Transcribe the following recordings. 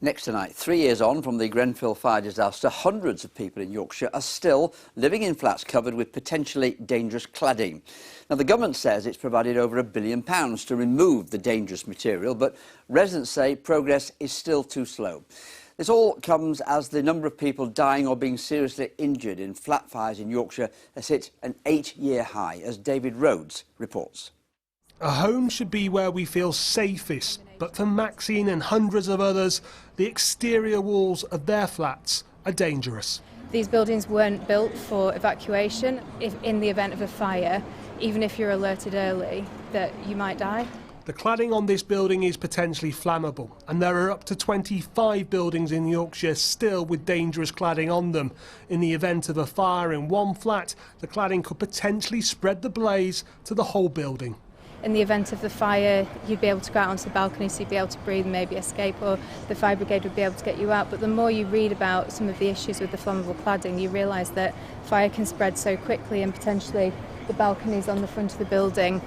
Next tonight, 3 years on from the Grenfell fire disaster, hundreds of people in Yorkshire are still living in flats covered with potentially dangerous cladding. Now, the government says it's provided over £1 billion to remove the dangerous material, but residents say progress is still too slow. This all comes as the number of people dying or being seriously injured in flat fires in Yorkshire has hit an 8-year high, as David Rhodes reports. A home should be where we feel safest, but for Maxine and hundreds of others, the exterior walls of their flats are dangerous. These buildings weren't built for evacuation in the event of a fire, even if you're alerted early that you might die. The cladding on this building is potentially flammable, and there are up to 25 buildings in Yorkshire still with dangerous cladding on them. In the event of a fire in one flat, the cladding could potentially spread the blaze to the whole building. In the event of the fire, you'd be able to go out onto the balcony so you'd be able to breathe and maybe escape, or the fire brigade would be able to get you out. But the more you read about some of the issues with the flammable cladding, you realise that fire can spread so quickly, and potentially the balconies on the front of the building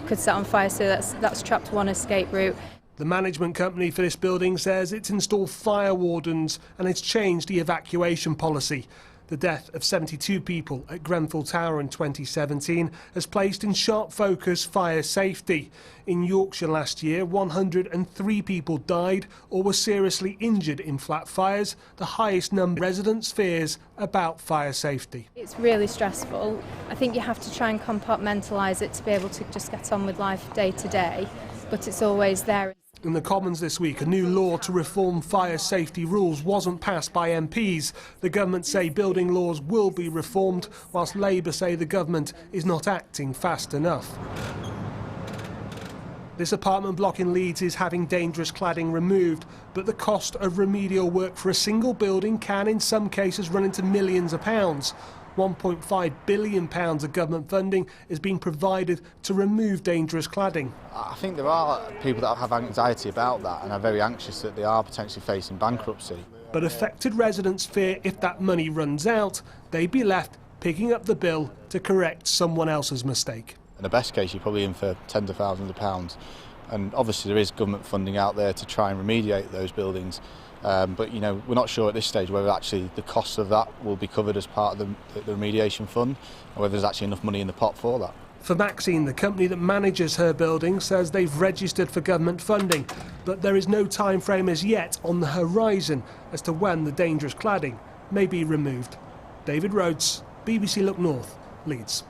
could set on fire, so that's trapped one escape route. The management company for this building says it's installed fire wardens and it's changed the evacuation policy. The death of 72 people at Grenfell Tower in 2017 has placed in sharp focus fire safety. In Yorkshire last year, 103 people died or were seriously injured in flat fires, the highest number residents' fears about fire safety. It's really stressful. I think you have to try and compartmentalise it to be able to just get on with life day to day, but it's always there. In the Commons this week, a new law to reform fire safety rules wasn't passed by MPs. The government say building laws will be reformed, whilst Labour say the government is not acting fast enough. This apartment block in Leeds is having dangerous cladding removed, but the cost of remedial work for a single building can in some cases run into millions of pounds. £1.5 billion of government funding is being provided to remove dangerous cladding. I think there are people that have anxiety about that and are very anxious that they are potentially facing bankruptcy. But affected residents fear if that money runs out, they'd be left picking up the bill to correct someone else's mistake. In the best case, you're probably in for tens of thousands of pounds. And obviously there is government funding out there to try and remediate those buildings. But you know, we're not sure at this stage whether actually the costs of that will be covered as part of the remediation fund, or whether there's actually enough money in the pot for that. For Maxine, the company that manages her building says they've registered for government funding, but there is no time frame as yet on the horizon as to when the dangerous cladding may be removed. David Rhodes, BBC Look North, Leeds.